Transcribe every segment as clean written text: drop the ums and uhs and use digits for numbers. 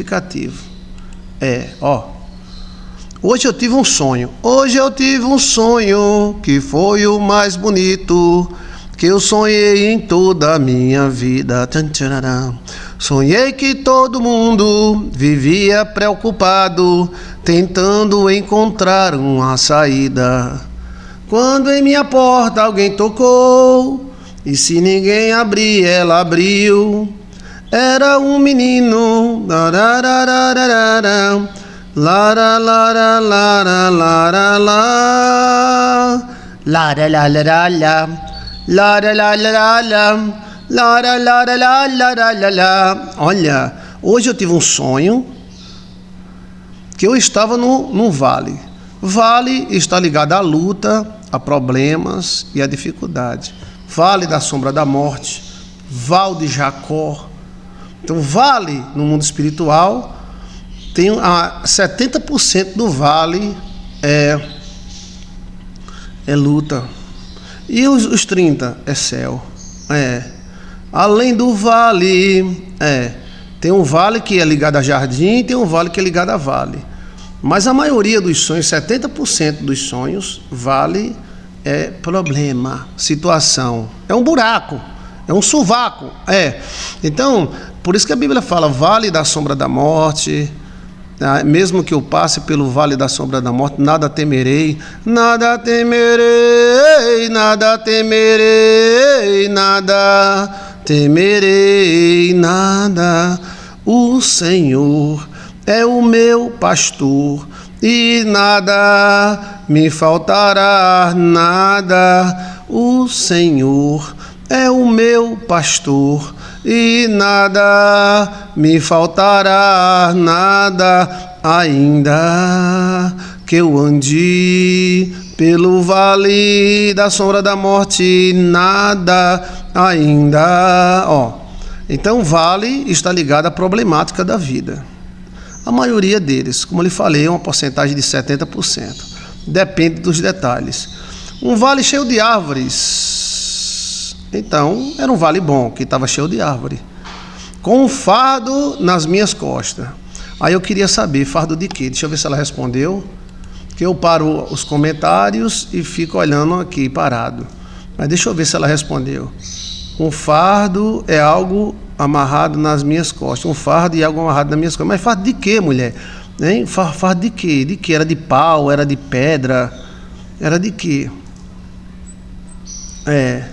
significativo. Hoje eu tive um sonho. Hoje eu tive um sonho que foi o mais bonito que eu sonhei em toda a minha vida. Sonhei que todo mundo vivia preocupado, tentando encontrar uma saída. Quando em minha porta alguém tocou, e se ninguém abrir, ela abriu. Era um menino. Lara, lara, lara, lara, lara, lara, lara, lara, lara. Olha, hoje eu tive um sonho que eu estava num vale. Vale está ligado à luta, a problemas e a dificuldade. Vale da sombra da morte, Val de Jacó. Então, vale no mundo espiritual, tem 70% do vale é luta. E os 30% é céu. Além do vale, tem um vale que é ligado a jardim e tem um vale que é ligado a vale. Mas a maioria dos sonhos, 70% dos sonhos, vale é problema, situação. É um buraco, é um sovaco. Então, por isso que a Bíblia fala, vale da sombra da morte. Mesmo que eu passe pelo vale da sombra da morte, nada temerei, nada temerei, nada temerei, nada temerei, nada. O Senhor é o meu pastor e nada me faltará, nada. O Senhor é o meu pastor e nada me faltará, nada. Ainda que eu ande pelo vale da sombra da morte, nada ainda. Então, vale está ligado à problemática da vida. A maioria deles, como eu lhe falei, é uma porcentagem de 70%. Depende dos detalhes. Um vale cheio de árvores. Então, era um vale bom, que estava cheio de árvore. Com um fardo nas minhas costas. Aí eu queria saber, fardo de quê? Deixa eu ver se ela respondeu. Que eu paro os comentários e fico olhando aqui, parado. Mas deixa eu ver se ela respondeu. Um fardo é algo amarrado nas minhas costas. Um fardo e algo amarrado nas minhas costas. Mas fardo de quê, mulher? Hein? Fardo de quê? De quê? Era de pau? Era de pedra? Era de quê? É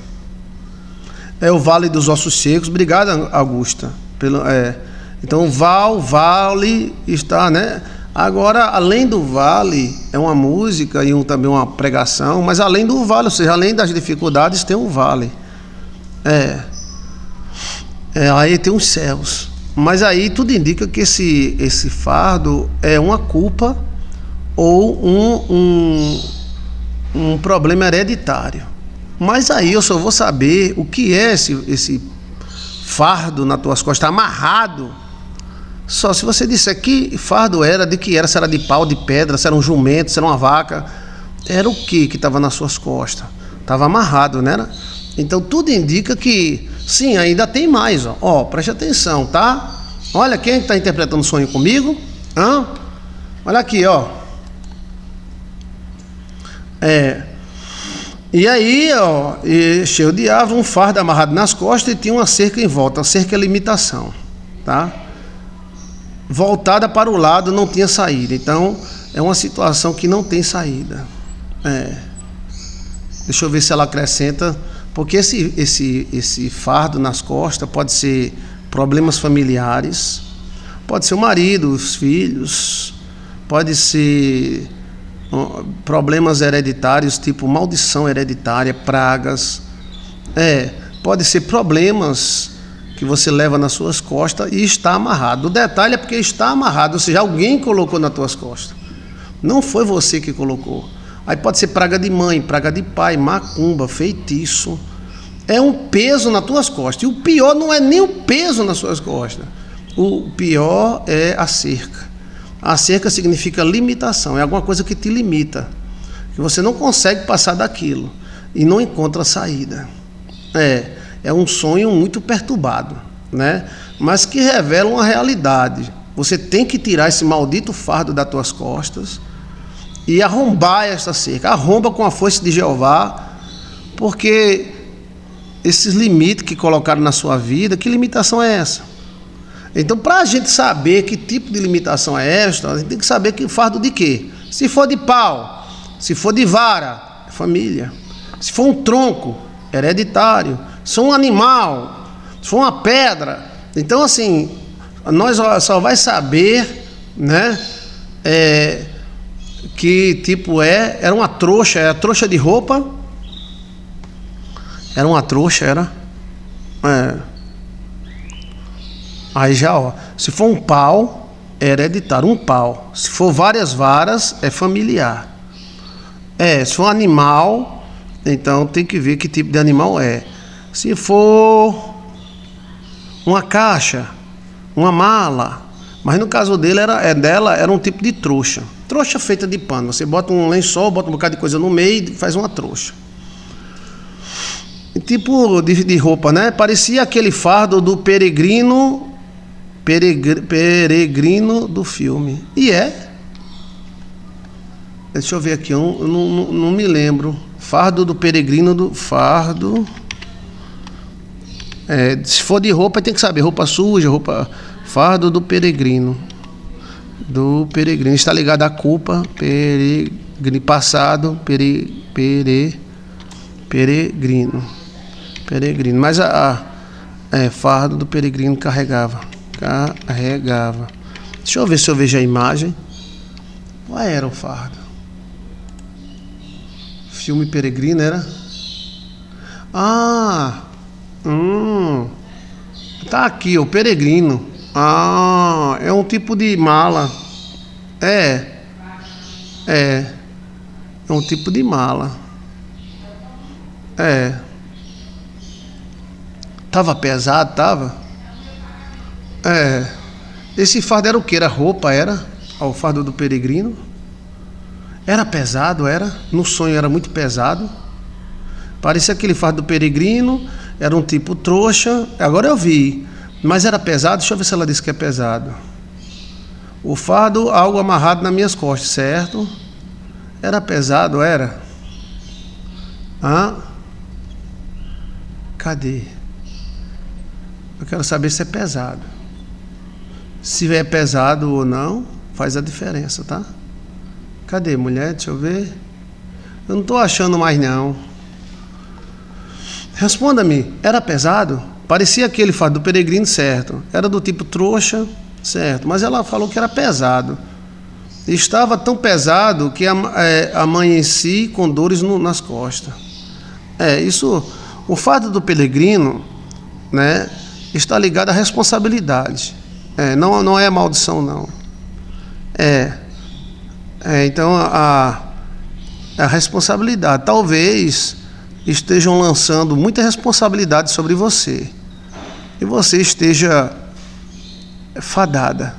o Vale dos Ossos Secos. Obrigado, Augusta. Então, vale está, né? Agora, além do vale, é uma música e também uma pregação, mas além do vale, ou seja, além das dificuldades, tem um vale. Aí tem os céus. Mas aí tudo indica que esse fardo é uma culpa ou um problema hereditário. Mas aí eu só vou saber o que é esse fardo nas tuas costas, amarrado. Só se você disser que fardo era, de que era, se era de pau, de pedra, se era um jumento, se era uma vaca. Era o que estava nas suas costas? Estava amarrado, né? Então tudo indica que, sim, ainda tem mais. Preste atenção, tá? Olha quem está interpretando o sonho comigo. Olha aqui, E aí, cheio de árvore, um fardo amarrado nas costas e tinha uma cerca em volta. A cerca é limitação, tá? Voltada para o lado, não tinha saída. Então, é uma situação que não tem saída. Deixa eu ver se ela acrescenta, porque esse fardo nas costas pode ser problemas familiares, pode ser o marido, os filhos, pode ser problemas hereditários, tipo maldição hereditária, pragas. Pode ser problemas que você leva nas suas costas e está amarrado. O detalhe é porque está amarrado, ou seja, alguém colocou nas tuas costas. Não foi você que colocou. Aí pode ser praga de mãe, praga de pai, macumba, feitiço. É um peso nas tuas costas. E o pior não é nem o peso nas suas costas. O pior é a cerca. A cerca significa limitação, é alguma coisa que te limita, que você não consegue passar daquilo e não encontra saída. É um sonho muito perturbado, né? Mas que revela uma realidade. Você tem que tirar esse maldito fardo das tuas costas e arrombar esta cerca. Arromba com a força de Jeová, porque esses limites que colocaram na sua vida, que limitação é essa? Então, para a gente saber que tipo de limitação é esta, a gente tem que saber que fardo de quê? Se for de pau, se for de vara, é família. Se for um tronco, hereditário. Se for um animal, se for uma pedra. Então, assim, nós só vai saber, né, que tipo era uma trouxa, era trouxa de roupa. Era uma trouxa, era. Aí já, ó, se for um pau, é hereditário, um pau. Se for várias varas, é familiar. Se for um animal, então tem que ver que tipo de animal é. Se for uma caixa, uma mala, mas no caso dela era um tipo de trouxa. Trouxa feita de pano. Você bota um lençol, bota um bocado de coisa no meio e faz uma trouxa. Tipo de roupa, né? Parecia aquele fardo do peregrino do filme. E deixa eu ver aqui, eu não me lembro. Fardo do peregrino do fardo. Se for de roupa, tem que saber. Roupa suja, fardo do peregrino. Do peregrino. Está ligado à culpa. Passado. Peregrino. Mas fardo do peregrino carregava. Deixa eu ver se eu vejo a imagem. Qual era o fardo? Filme Peregrino era? Tá aqui, o peregrino. É um tipo de mala. É um tipo de mala. Tava pesado, tava? Esse fardo era o que? Era roupa, era? O fardo do peregrino? Era pesado, era? No sonho era muito pesado. Parecia aquele fardo do peregrino, era um tipo trouxa. Agora eu vi. Mas era pesado? Deixa eu ver se ela disse que é pesado. O fardo, algo amarrado nas minhas costas, certo? Era pesado, era? Cadê? Eu quero saber se é pesado. Se é pesado ou não, faz a diferença, tá? Cadê, mulher? Deixa eu ver. Eu não estou achando mais, não. Responda-me. Era pesado? Parecia aquele fardo do peregrino, certo? Era do tipo trouxa, certo? Mas ela falou que era pesado. Estava tão pesado que amanheci com dores nas costas. Isso. O fardo do peregrino, né, está ligado à responsabilidade. Não é maldição, não. Então a responsabilidade. Talvez estejam lançando muita responsabilidade sobre você. E você esteja fadada.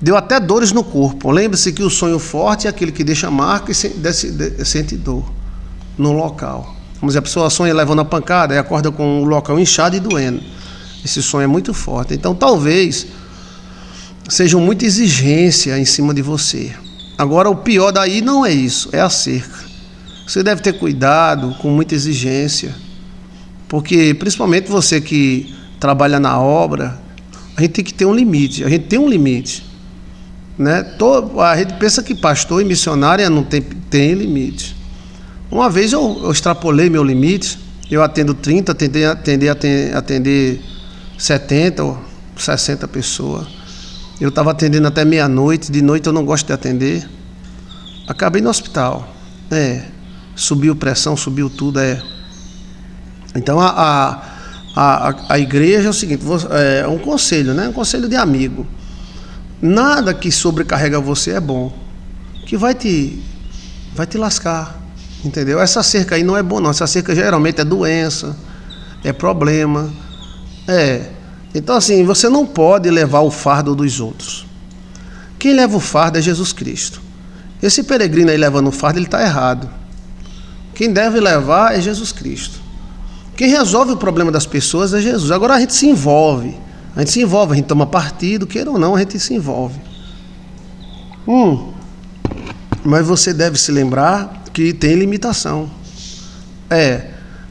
Deu até dores no corpo. Lembre-se que o sonho forte é aquele que deixa marca e sente dor no local. Vamos dizer, a pessoa sonha levando a pancada e acorda com o local inchado e doendo. Esse sonho é muito forte. Então, talvez seja muita exigência em cima de você. Agora, o pior daí não é isso, é a cerca. Você deve ter cuidado com muita exigência, porque, principalmente você que trabalha na obra, a gente tem que ter um limite. A gente tem um limite, né? A gente pensa que pastor e missionária não tem limite. Uma vez eu extrapolei meu limite. Eu atendo 30, tentei atender 70 ou 60 pessoas. Eu estava atendendo até meia-noite. De noite eu não gosto de atender. Acabei no hospital. Subiu pressão, subiu tudo. Então a igreja é o seguinte, é um conselho, né? Um conselho de amigo. Nada que sobrecarrega você é bom, que vai te lascar, entendeu? Essa cerca aí não é bom, não. Essa cerca geralmente é doença, é problema. Então assim, você não pode levar o fardo dos outros. Quem leva o fardo é Jesus Cristo. Esse peregrino aí levando o fardo, ele está errado. Quem deve levar é Jesus Cristo. Quem resolve o problema das pessoas é Jesus. Agora a gente se envolve, A gente se envolve, a gente toma partido, queira ou não, a gente se envolve. Mas você deve se lembrar que tem limitação.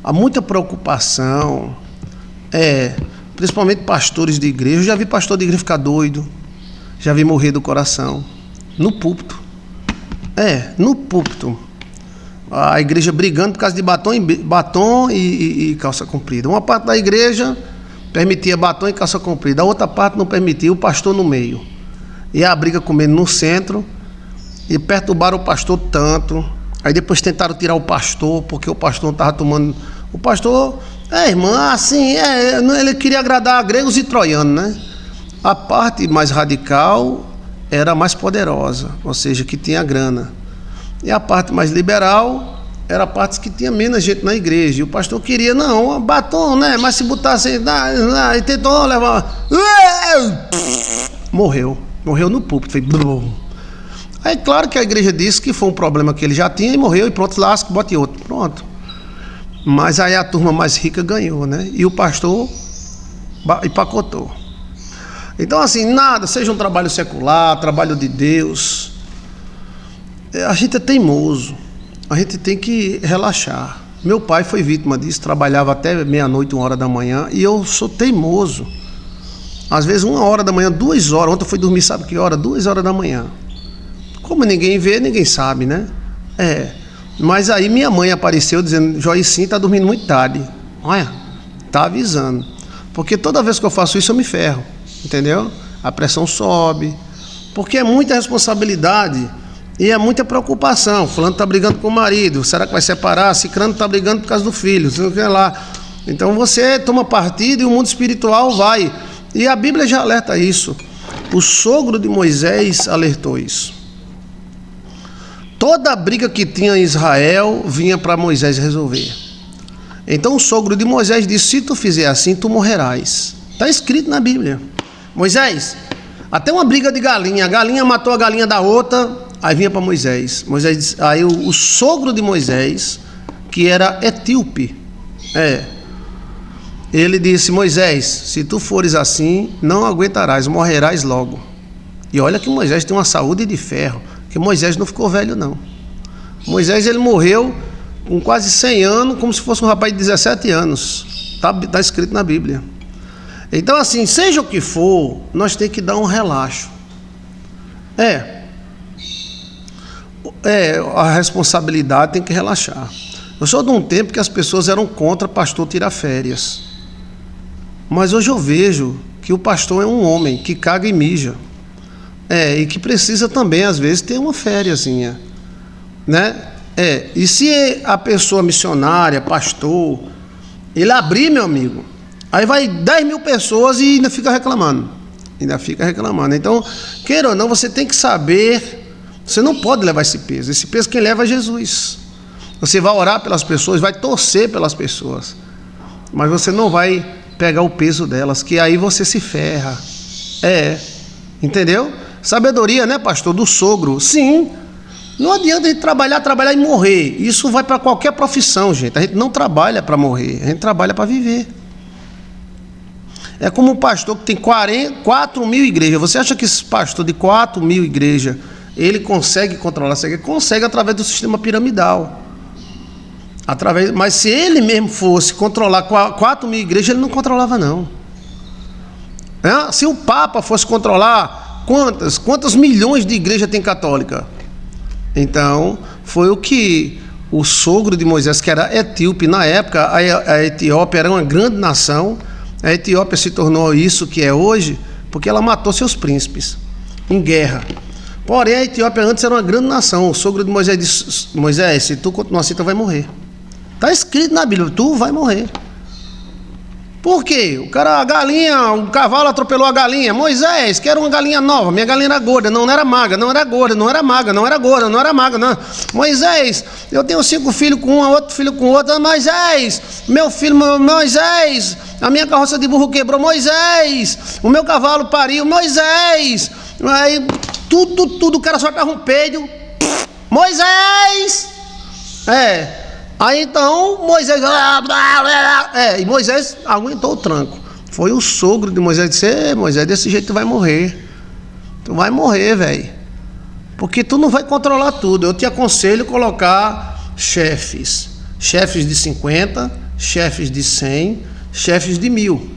Há muita preocupação, principalmente pastores de igreja. Eu já vi pastor de igreja ficar doido, já vi morrer do coração, no púlpito. No púlpito. A igreja brigando por causa de batom e calça comprida. Uma parte da igreja permitia batom e calça comprida, a outra parte não permitia, o pastor no meio. E a briga comendo no centro, e perturbaram o pastor tanto. Aí depois tentaram tirar o pastor, porque o pastor não estava tomando. O pastor, irmã, assim, ele queria agradar gregos e troianos, né? A parte mais radical era mais poderosa, ou seja, que tinha grana. E a parte mais liberal era a parte que tinha menos gente na igreja. E o pastor queria, não, batom, né? Mas se botasse, e tentou levar. Morreu no púlpito. Foi. Aí, claro que a igreja disse que foi um problema que ele já tinha e morreu, e pronto, lasca, bote outro. Pronto. Mas aí a turma mais rica ganhou, né? E o pastor empacotou. Então, assim, nada, seja um trabalho secular, trabalho de Deus. A gente é teimoso, a gente tem que relaxar. Meu pai foi vítima disso, trabalhava até meia-noite, 1h da manhã, e eu sou teimoso. Às vezes 1h da manhã, 2h, ontem eu fui dormir, sabe que hora? 2h da manhã. Como ninguém vê, ninguém sabe, né? Mas aí minha mãe apareceu dizendo, Joicinho tá dormindo muito tarde. Olha, tá avisando. Porque toda vez que eu faço isso eu me ferro, entendeu? A pressão sobe, porque é muita responsabilidade. E é muita preocupação. Fulano está brigando com o marido. Será que vai separar? Cicrano está brigando por causa do filho. Não sei lá. Então você toma partido e o mundo espiritual vai. E a Bíblia já alerta isso. O sogro de Moisés alertou isso. Toda a briga que tinha em Israel vinha para Moisés resolver. Então o sogro de Moisés disse, se tu fizer assim, tu morrerás. Está escrito na Bíblia. Moisés, até uma briga de galinha. A galinha matou a galinha da outra. Aí vinha para Moisés. Aí o sogro de Moisés, que era etíope, ele disse, Moisés, se tu fores assim, não aguentarás, morrerás logo. E olha que Moisés tem uma saúde de ferro, que Moisés não ficou velho não. Moisés, ele morreu com quase 100 anos, como se fosse um rapaz de 17 anos. Tá escrito na Bíblia. Então, assim, seja o que for, nós temos que dar um relaxo. A responsabilidade tem que relaxar. Eu sou de um tempo que as pessoas eram contra pastor tirar férias. Mas hoje eu vejo que o pastor é um homem que caga e mija. E que precisa também, às vezes, ter uma fériazinha. Né? E se a pessoa missionária, pastor, ele abrir, meu amigo, aí vai 10 mil pessoas e ainda fica reclamando. Então, queira ou não, você tem que saber. Você não pode levar esse peso. Esse peso quem leva é Jesus. Você vai orar pelas pessoas, vai torcer pelas pessoas, mas você não vai pegar o peso delas, que aí você se ferra. Entendeu? Sabedoria, né, pastor? Do sogro. Sim. Não adianta a gente trabalhar e morrer. Isso vai para qualquer profissão, gente. A gente não trabalha para morrer, a gente trabalha para viver. É como um pastor que tem 4 mil igrejas. Você acha que esse pastor de 4 mil igrejas, ele consegue controlar? Consegue através do sistema piramidal. Mas se ele mesmo fosse controlar 4 mil igrejas, ele não controlava não. Se o Papa fosse controlar, quantas milhões de igrejas tem católica? Então, foi o que o sogro de Moisés, que era etíope, na época a Etiópia era uma grande nação. A Etiópia se tornou isso que é hoje, porque ela matou seus príncipes em guerra. Porém, a Etiópia antes era uma grande nação. O sogro de Moisés disse, Moisés, se tu continuar assim, tu vai morrer. Está escrito na Bíblia, tu vai morrer. Por quê? O cavalo atropelou a galinha. Moisés, quero uma galinha nova. Minha galinha era gorda, não era magra, não era gorda, não era magra, não era gorda, não era magra, não. Moisés, eu tenho 5 filhos com um, outro filho com outro. Moisés, meu filho, Moisés, a minha carroça de burro quebrou. Moisés, o meu cavalo pariu. Moisés, aí tudo, o cara só estava um peido. Moisés, Aí então Moisés, e Moisés aguentou o tranco. Foi o sogro de Moisés que disse: Ei, Moisés, desse jeito tu vai morrer. Tu vai morrer, velho. Porque tu não vai controlar tudo. Eu te aconselho colocar chefes. Chefes de 50, chefes de 100, chefes de 1000.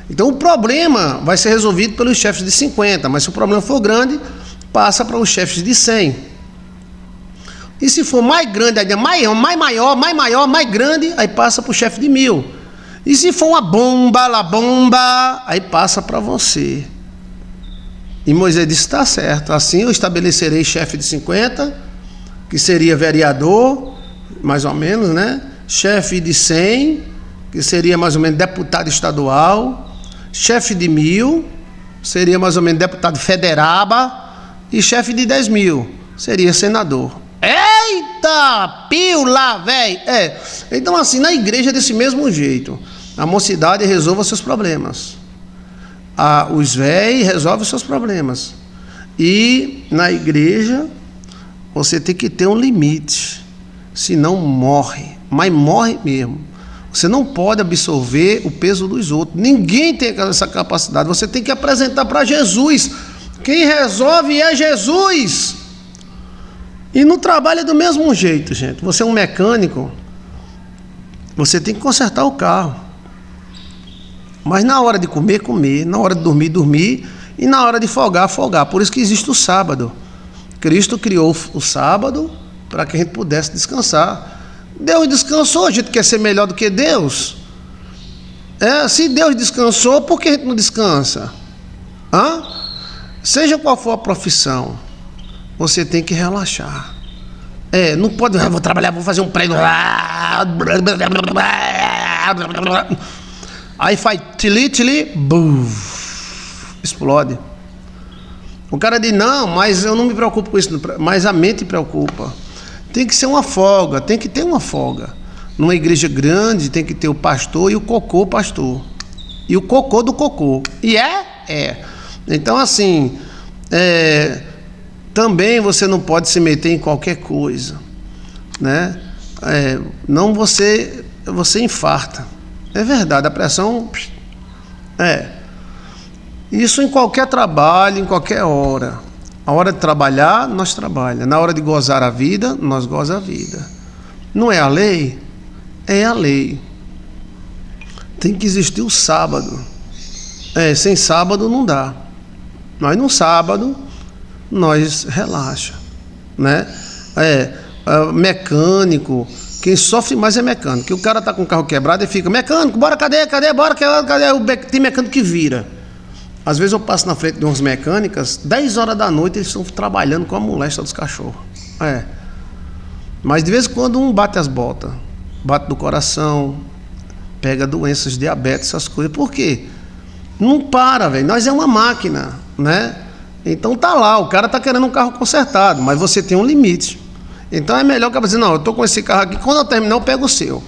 Então o problema vai ser resolvido pelos chefes de 50. Mas se o problema for grande, passa para os chefes de 100. E se for mais grande, mais maior, mais grande, aí passa para o chefe de 1000. E se for uma bomba, aí passa para você. E Moisés disse: está certo, assim eu estabelecerei chefe de 50, que seria vereador, mais ou menos, né? Chefe de 100, que seria mais ou menos deputado estadual. Chefe de 1000, seria mais ou menos deputado federaba. E chefe de 10.000, seria senador. Eita, pila, velho. Então assim, na igreja é desse mesmo jeito. A mocidade resolve os seus problemas. Os velhos resolvem os seus problemas. E na igreja você tem que ter um limite, senão morre, mas morre mesmo. Você não pode absorver o peso dos outros. Ninguém tem essa capacidade. Você tem que apresentar para Jesus. Quem resolve é Jesus. E no trabalho é do mesmo jeito, gente. Você é um mecânico, você tem que consertar o carro. Mas na hora de comer, comer. Na hora de dormir, dormir. E na hora de folgar, folgar. Por isso que existe o sábado. Cristo criou o sábado para que a gente pudesse descansar. Deus descansou, a gente quer ser melhor do que Deus. Se Deus descansou, por que a gente não descansa? Seja qual for a profissão, você tem que relaxar. Não pode, vou trabalhar, vou fazer um prego. Aí faz tili, explode. O cara diz: não, mas eu não me preocupo com isso. Mas a mente preocupa. Tem que ser uma folga, tem que ter uma folga. Numa igreja grande tem que ter o pastor e o cocô pastor. E o cocô do cocô. E Então assim, também você não pode se meter em qualquer coisa, né? Não você infarta. É verdade, a pressão isso em qualquer trabalho, em qualquer hora. A hora de trabalhar, nós trabalhamos. Na hora de gozar a vida, nós gozamos a vida. Não é a lei? É a lei. Tem que existir o sábado. Sem sábado não dá. Mas no sábado, nós relaxa, né? Mecânico, quem sofre mais é mecânico. Que o cara tá com o carro quebrado e fica: mecânico, bora, cadê? Bora, cadê? Tem mecânico que vira. Às vezes eu passo na frente de umas mecânicas, 10 horas da noite eles estão trabalhando com a moléstia dos cachorros. Mas de vez em quando um bate as botas, bate do coração, pega doenças, diabetes, essas coisas. Por quê? Não para, velho. Nós é uma máquina, né? Então tá lá, o cara tá querendo um carro consertado, mas você tem um limite. Então é melhor que você dizer: não, eu tô com esse carro aqui, quando eu terminar eu pego o seu.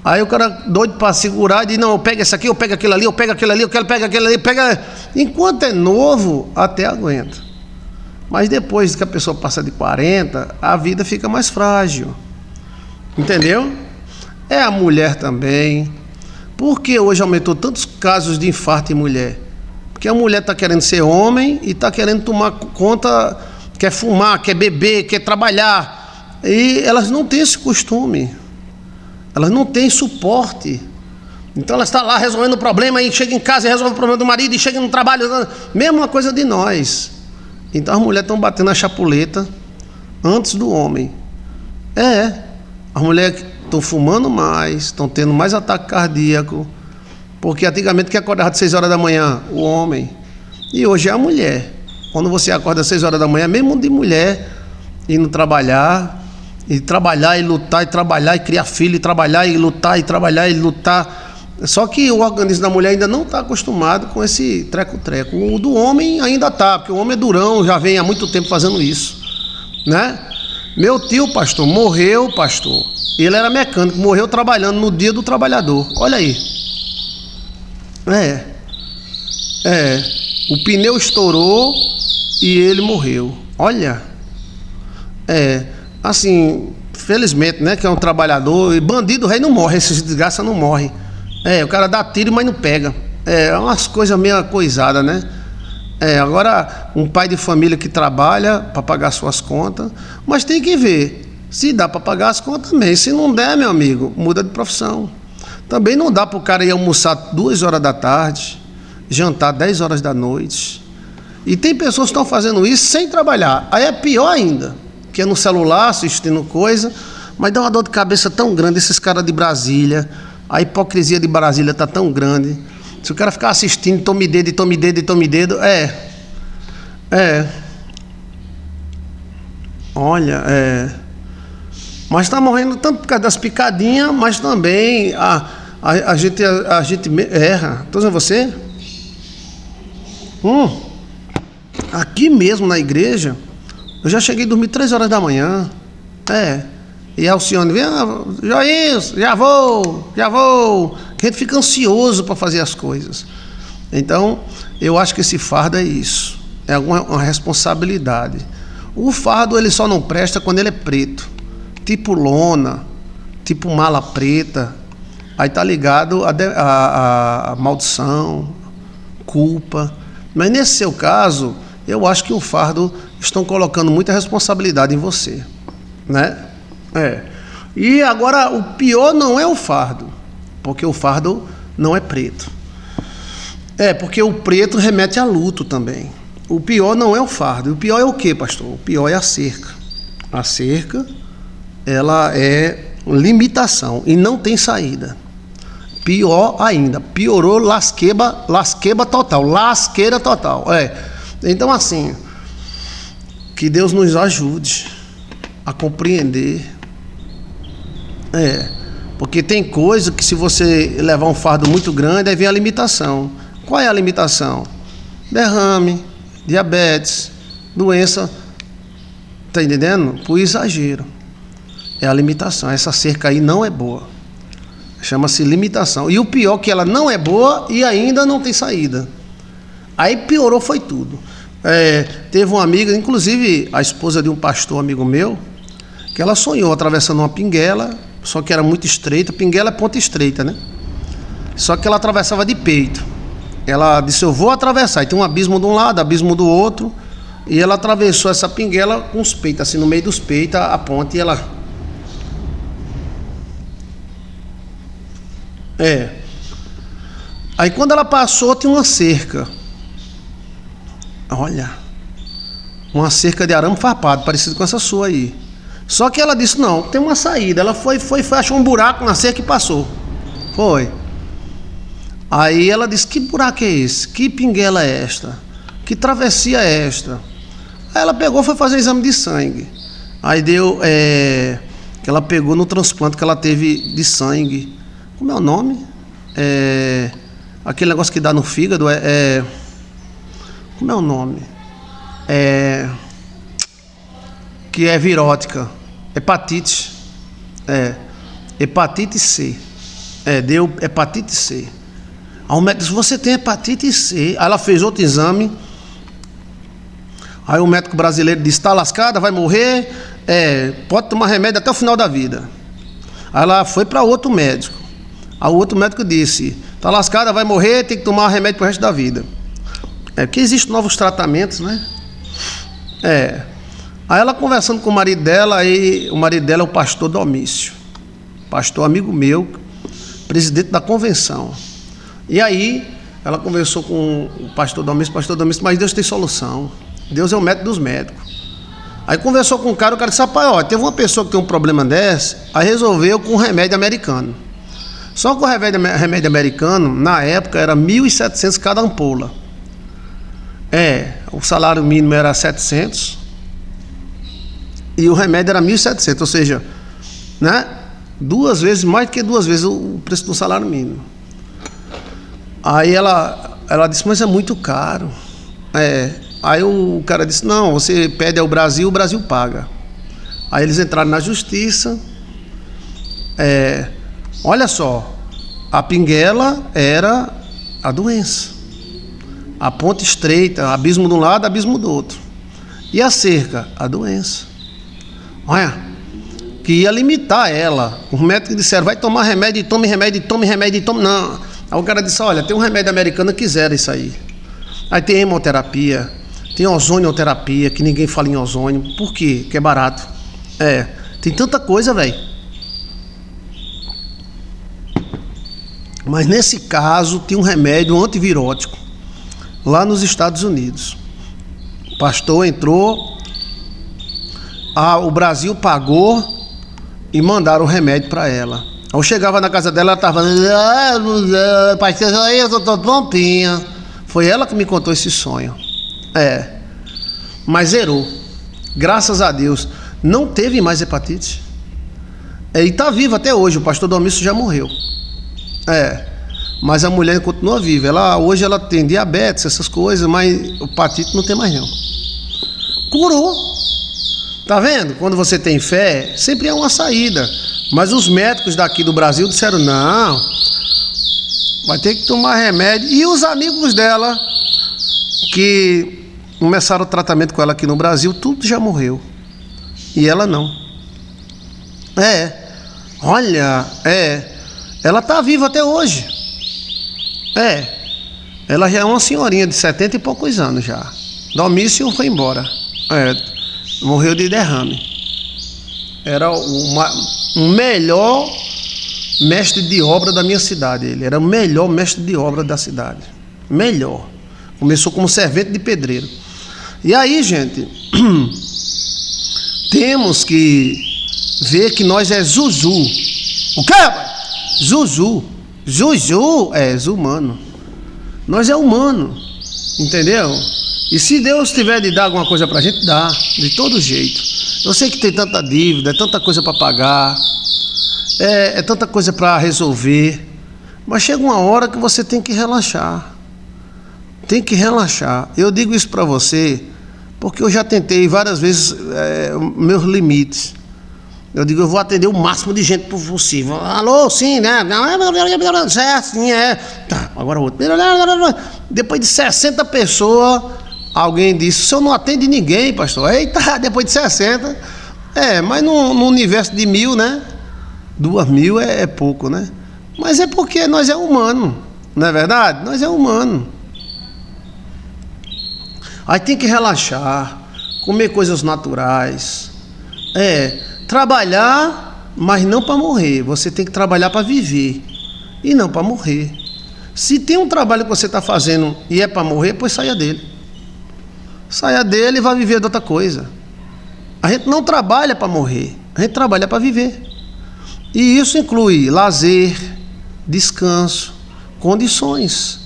Aí o cara doido para segurar, diz: não, eu pego esse aqui, eu pego aquele ali, eu pego aquele ali, eu quero pegar aquele ali, pega. Enquanto é novo, até aguenta. Mas depois que a pessoa passa de 40, a vida fica mais frágil. Entendeu? A mulher também. Por que hoje aumentou tantos casos de infarto em mulher? Porque a mulher está querendo ser homem e está querendo tomar conta, quer fumar, quer beber, quer trabalhar. E elas não têm esse costume. Elas não têm suporte. Então ela está lá resolvendo o problema, e chega em casa e resolve o problema do marido, e chega no trabalho, mesma coisa de nós. Então as mulheres estão batendo a chapuleta antes do homem. As mulheres estão fumando mais, estão tendo mais ataque cardíaco, porque antigamente quem acordava de 6 horas da manhã? O homem. E hoje é a mulher. Quando você acorda às 6 horas da manhã, mesmo de mulher, indo trabalhar, e trabalhar e lutar, e trabalhar e criar filho, e trabalhar e lutar, e trabalhar e lutar. Só que o organismo da mulher ainda não está acostumado com esse treco-treco. O do homem ainda está, porque o homem é durão, já vem há muito tempo fazendo isso, né? Meu tio, pastor, morreu, pastor. Ele era mecânico, morreu trabalhando no dia do trabalhador. Olha aí. O pneu estourou e ele morreu. Olha. Assim, felizmente, né, que é um trabalhador, e bandido rei não morre, esses desgraça não morre. O cara dá tiro, mas não pega. É umas coisas meio coisadas, né? Agora, um pai de família que trabalha para pagar suas contas, mas tem que ver. Se dá para pagar as contas, também. Se não der, meu amigo, muda de profissão. Também não dá para o cara ir almoçar 2 horas da tarde, jantar 10 horas da noite. E tem pessoas que estão fazendo isso sem trabalhar. Aí é pior ainda, que é no celular, assistindo coisa, mas dá uma dor de cabeça tão grande, esses caras de Brasília. A hipocrisia de Brasília está tão grande. Se o cara ficar assistindo, tome dedo, tome dedo, tome dedo, olha, mas está morrendo tanto por causa das picadinhas, mas também a gente erra. Estou dizendo você? Aqui mesmo na igreja, eu já cheguei a dormir 3 horas da manhã. E a Alcione vem, já vou. A gente fica ansioso para fazer as coisas. Então, eu acho que esse fardo é isso. É uma responsabilidade. O fardo, ele só não presta quando ele é preto. Tipo lona, tipo mala preta. Aí tá ligado a maldição, culpa. Mas nesse seu caso, eu acho que o fardo estão colocando muita responsabilidade em você, né? E agora o pior não é o fardo, porque o fardo não é preto. Porque o preto remete a luto também. O pior não é o fardo. O pior é o quê, pastor? O pior é a cerca. A cerca, ela é limitação e não tem saída. Pior ainda, piorou, lasqueira total. Então assim, que Deus nos ajude a compreender. Porque tem coisa que se você levar um fardo muito grande, aí vem a limitação. Qual é a limitação? Derrame, diabetes, doença, tá entendendo? Por exagero. É a limitação. Essa cerca aí não é boa. Chama-se limitação. E o pior é que ela não é boa e ainda não tem saída. Aí piorou, foi tudo. Teve uma amiga, inclusive a esposa de um pastor amigo meu, que ela sonhou atravessando uma pinguela, só que era muito estreita. Pinguela é ponta estreita, né? Só que ela atravessava de peito. Ela disse, eu vou atravessar. E tem um abismo de um lado, abismo do outro. E ela atravessou essa pinguela com os peitos, assim, no meio dos peitos, a ponte, e ela... Aí quando ela passou, tinha uma cerca. Olha, uma cerca de arame farpado, parecido com essa sua aí. Só que ela disse, não, tem uma saída. Ela foi, achou um buraco na cerca e passou. Foi. Aí ela disse, que buraco é esse? Que pinguela é esta? Que travessia é esta? Aí ela pegou, foi fazer exame de sangue. Aí deu, que ela pegou no transplante que ela teve de sangue. Como é o nome? Aquele negócio que dá no fígado, como é o nome? Que é virótica. Hepatite. Hepatite C. Deu hepatite C. Aí o médico disse, você tem hepatite C. Aí ela fez outro exame. Aí o médico brasileiro disse, está lascada, vai morrer, pode tomar remédio até o final da vida. Aí ela foi para outro médico. Aí o outro médico disse, está lascada, vai morrer, tem que tomar remédio para o resto da vida. Porque existem novos tratamentos, né? Aí ela conversando com o marido dela, aí o marido dela é o pastor Domício. Pastor amigo meu, presidente da convenção. E aí ela conversou com o pastor Domício, mas Deus tem solução. Deus é o médico dos médicos. Aí conversou com o cara disse, rapaz, teve uma pessoa que tem um problema desse, aí resolveu com um remédio americano. Só que o remédio americano, na época, era 1.700 cada ampola. O salário mínimo era 700 e o remédio era 1.700, ou seja, né, mais do que duas vezes o preço do salário mínimo. Aí ela disse, mas é muito caro. Aí o cara disse, não, você pede ao Brasil, o Brasil paga. Aí eles entraram na justiça. Olha só, a pinguela era a doença, a ponte estreita, abismo de um lado, abismo do outro. E a cerca, a doença. Olha, que ia limitar ela. Os médicos disseram, vai tomar remédio, e tome remédio, e tome remédio, e tome... Não. Aí o cara disse, olha, tem um remédio americano que zera isso aí. Aí tem hemoterapia, tem ozonioterapia, que ninguém fala em ozônio. Por quê? Porque é barato. Tem tanta coisa, velho. Mas nesse caso, tem um remédio antivirótico lá nos Estados Unidos. O pastor entrou, o Brasil pagou e mandaram o remédio para ela. Eu chegava na casa dela, ela estava falando, pastor, eu tô tontinha. Foi ela que me contou esse sonho. Mas zerou. Graças a Deus. Não teve mais hepatite. E está viva até hoje. O pastor Domício já morreu. Mas a mulher continua viva. Hoje ela tem diabetes, essas coisas, mas hepatite não tem mais não. Curou. Tá vendo? Quando você tem fé, sempre é uma saída. Mas os médicos daqui do Brasil disseram, não, vai ter que tomar remédio. E os amigos dela, que começaram o tratamento com ela aqui no Brasil, tudo já morreu. E ela não. Olha, ela tá viva até hoje. Ela já é uma senhorinha de 70 e poucos anos já. Domício foi embora. Morreu de derrame. Era o melhor mestre de obra da minha cidade. Ele era o melhor mestre de obra da cidade. Melhor. Começou como servente de pedreiro. E aí, gente, temos que ver que nós é Zuzu. O quê, rapaz? Zuzu. Zuzu é humano. Nós é humano. Entendeu? E se Deus tiver de dar alguma coisa pra gente, dá. De todo jeito. Eu sei que tem tanta dívida, é tanta coisa para pagar, é tanta coisa para resolver. Mas chega uma hora que você tem que relaxar. Tem que relaxar. Eu digo isso para você porque eu já tentei várias vezes meus limites. Eu digo, eu vou atender o máximo de gente possível. Alô, sim, né? Certo, sim, Tá, agora outro. Depois de 60 pessoas, alguém disse, o senhor não atende ninguém, pastor. Eita, depois de 60. Mas no universo de 1000, né? 2000 é pouco, né? Mas é porque nós é humano, não é verdade? Nós é humano. Aí tem que relaxar, comer coisas naturais. Trabalhar, mas não para morrer. Você tem que trabalhar para viver e não para morrer. Se tem um trabalho que você está fazendo e é para morrer, pois saia dele. Saia dele e vá viver de outra coisa. A gente não trabalha para morrer, a gente trabalha para viver. E isso inclui lazer, descanso, condições.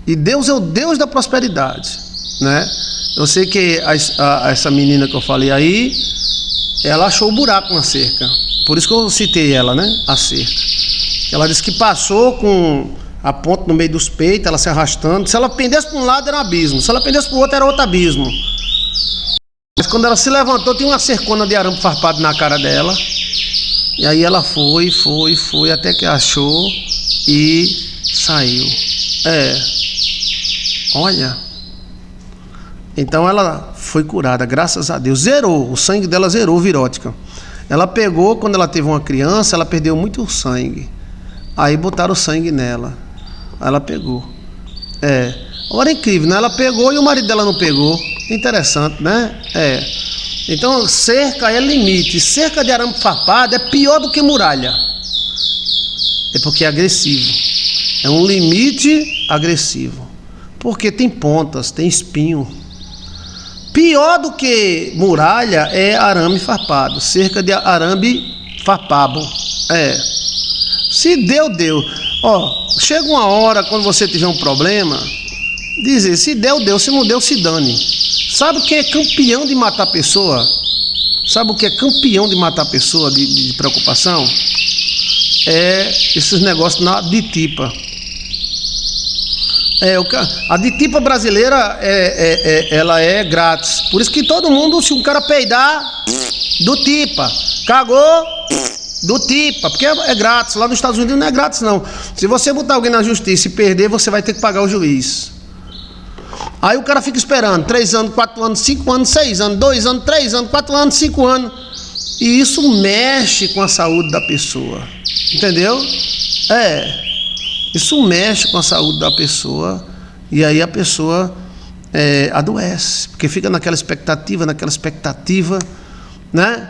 E Deus é o Deus da prosperidade, né? Eu sei que essa menina que eu falei aí, ela achou o buraco na cerca. Por isso que eu citei ela, né? A cerca. Ela disse que passou com a ponta no meio dos peitos, ela se arrastando. Se ela pendesse para um lado era um abismo, se ela pendesse para o outro era outro abismo. Mas quando ela se levantou, tinha uma cercona de arame farpado na cara dela. E aí ela foi, até que achou e saiu. Olha. Então ela foi curada, graças a Deus. Zerou, o sangue dela zerou virótica. Ela pegou, quando ela teve uma criança, ela perdeu muito sangue. Aí botaram o sangue nela. Aí ela pegou. Agora é incrível, né? Ela pegou e o marido dela não pegou. Interessante, né? Então cerca é limite. Cerca de arame farpado é pior do que muralha. É porque é agressivo. É um limite agressivo. Porque tem pontas, tem espinho. Pior do que muralha é arame farpado. Cerca de arame farpado. Se deu. Chega uma hora quando você tiver um problema, dizer, se deu, se não deu, se dane. Sabe o que é campeão de matar pessoa? Sabe o que é campeão de matar pessoa de preocupação? Esses negócios na ditipa. A ditipa brasileira ela é grátis. Por isso que todo mundo, se um cara peidar, do tipa. Cagou, do tipa. Porque é grátis. Lá nos Estados Unidos não é grátis, não. Se você botar alguém na justiça e perder, você vai ter que pagar o juiz. Aí o cara fica esperando 3 anos, 4 anos, 5 anos, 6 anos, 2 anos, 3 anos, 4 anos, 5 anos. E isso mexe com a saúde da pessoa. Entendeu? Isso mexe com a saúde da pessoa. E aí a pessoa adoece. Porque fica naquela expectativa, né?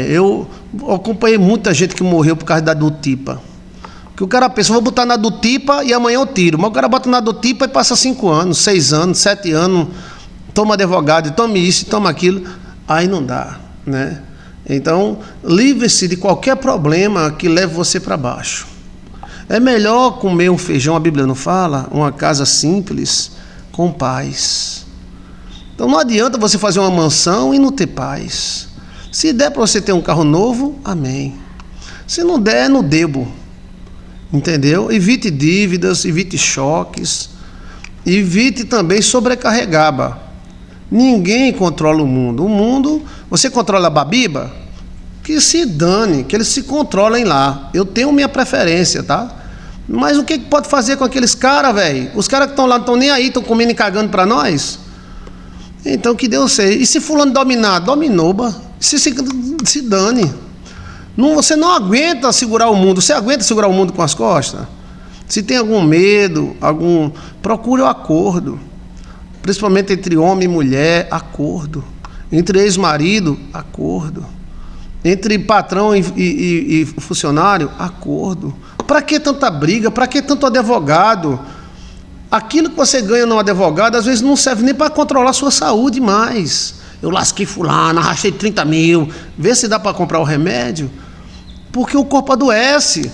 Eu acompanhei muita gente que morreu por causa da Dutipa. Que o cara pensa, vou botar na Dutipa e amanhã eu tiro. Mas o cara bota na Dutipa e passa 5 anos, 6 anos, 7 anos, toma advogado, toma isso, toma aquilo. Aí não dá, né? Então, livre-se de qualquer problema que leve você para baixo. É melhor comer um feijão, a Bíblia não fala, uma casa simples, com paz. Então não adianta você fazer uma mansão e não ter paz. Se der para você ter um carro novo, amém. Se não der, é no debo. Entendeu? Evite dívidas, evite choques, evite também sobrecarregar. Ninguém controla o mundo. O mundo, você controla a Babiba? Que se dane, que eles se controlem lá. Eu tenho minha preferência, tá? Mas o que pode fazer com aqueles caras, velho? Os caras que estão lá não estão nem aí, estão comendo e cagando para nós. Então que Deus sei. E se fulano dominar? Dominou, se dane. Não, você não aguenta segurar o mundo. Você aguenta segurar o mundo com as costas? Se tem algum medo, procure o acordo. Principalmente entre homem e mulher, acordo. Entre ex-marido, acordo. Entre patrão e funcionário, acordo. Para que tanta briga? Para que tanto advogado? Aquilo que você ganha no advogado, às vezes não serve nem para controlar a sua saúde mais. Eu lasquei fulano, arrastei 30 mil. Vê se dá para comprar o remédio. Porque o corpo adoece.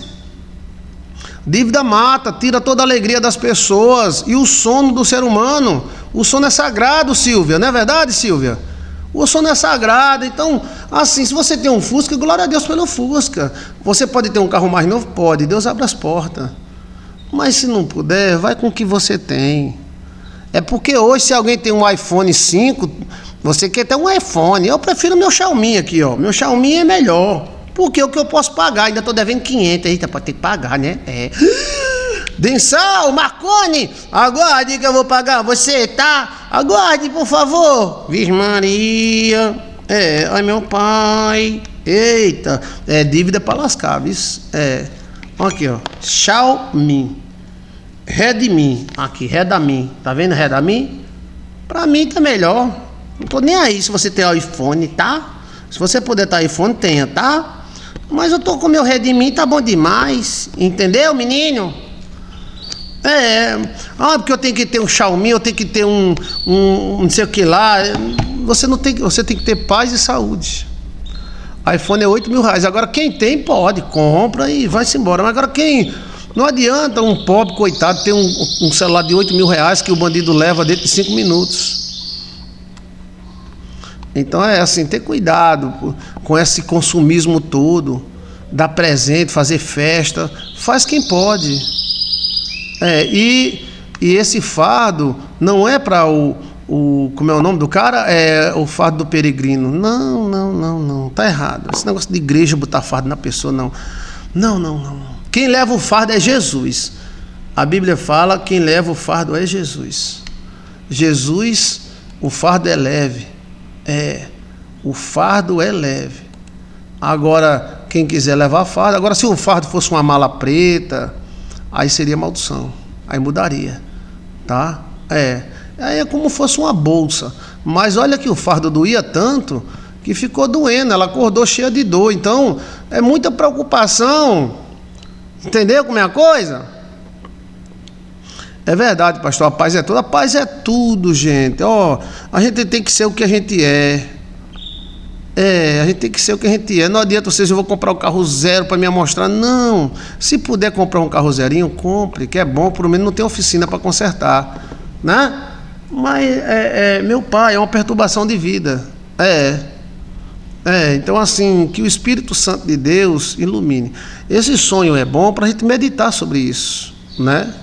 Dívida mata, tira toda a alegria das pessoas. E o sono do ser humano. O sono é sagrado, Silvia. Não é verdade, Silvia? O sono é sagrado. Então, assim, se você tem um Fusca, glória a Deus pelo Fusca. Você pode ter um carro mais novo? Pode. Deus abre as portas. Mas se não puder, vai com o que você tem. É porque hoje, se alguém tem um iPhone 5, você quer ter um iPhone. Eu prefiro meu Xiaomi aqui, ó. Meu Xiaomi é melhor. Porque o que eu posso pagar, ainda estou devendo 500. Eita, pode ter que pagar, né? Densal, Marconi, aguarde que eu vou pagar você, tá? Aguarde, por favor. Virgem Maria. Ai meu pai. Eita, dívida para lascar, viu? Aqui, ó. Xiaomi. Redmi. Aqui, Redmi. Tá vendo Redmi? Pra mim tá melhor. Não tô nem aí se você tem iPhone, tá? Se você puder ter iPhone, tenha, tá? Mas eu tô com meu Redmi, tá bom demais. Entendeu, menino? Porque eu tenho que ter um Xiaomi, eu tenho que ter um não sei o que lá. Você tem que ter paz e saúde. iPhone é 8 mil reais. Agora quem tem pode, compra e vai-se embora. Mas agora quem... Não adianta um pobre coitado ter um celular de 8 mil reais que o bandido leva dentro de 5 minutos. Então assim, ter cuidado com esse consumismo todo. Dar presente, fazer festa. Faz quem pode. E esse fardo não é para como é o nome do cara? É o fardo do peregrino. Não. Tá errado. Esse negócio de igreja botar fardo na pessoa, não. Não. Quem leva o fardo é Jesus. A Bíblia fala que quem leva o fardo é Jesus. Jesus, o fardo é leve. O fardo é leve. Agora, quem quiser levar fardo... Agora, se o fardo fosse uma mala preta, aí seria maldição. Aí mudaria. Tá? Aí é como fosse uma bolsa. Mas olha que o fardo doía tanto que ficou doendo. Ela acordou cheia de dor. Então, é muita preocupação... Entendeu como é a coisa? É verdade, pastor, a paz é tudo. A paz é tudo, gente. A gente tem que ser o que a gente é. A gente tem que ser o que a gente é. Não adianta vocês, eu vou comprar um carro zero para me amostrar. Não. Se puder comprar um carro zerinho, compre, que é bom, pelo menos não tem oficina para consertar, né? Mas, meu pai, é uma perturbação de vida. Então assim, que o Espírito Santo de Deus ilumine. Esse sonho é bom para a gente meditar sobre isso, né?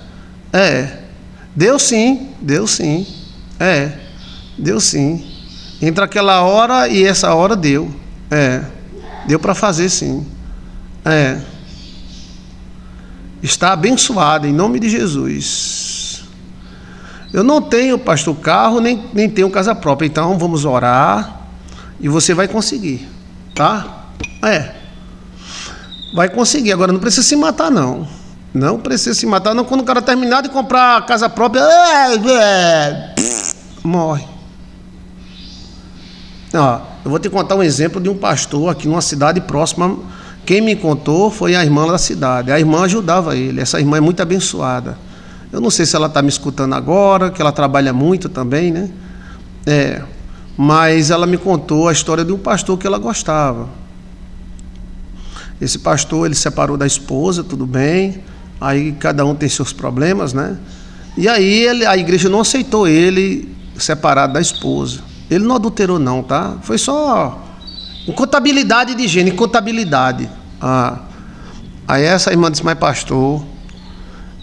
Deu sim. Deu sim. Entre aquela hora e essa hora deu. Deu para fazer sim. Está abençoado em nome de Jesus. Eu não tenho, pastor, carro, nem tenho casa própria. Então vamos orar. E você vai conseguir, tá? Vai conseguir. Agora não precisa se matar, não. Não precisa se matar, não. Quando o cara terminar de comprar a casa própria, morre. Ó, eu vou te contar um exemplo de um pastor aqui numa cidade próxima. Quem me contou foi a irmã da cidade. A irmã ajudava ele. Essa irmã é muito abençoada. Eu não sei se ela está me escutando agora, que ela trabalha muito também, né? Mas ela me contou a história de um pastor que ela gostava. Esse pastor, ele se separou da esposa, tudo bem. Aí cada um tem seus problemas, né? E aí a igreja não aceitou ele separado da esposa. Ele não adulterou não, tá? Foi só incontabilidade de gênero, incontabilidade. Aí essa irmã disse, mas pastor,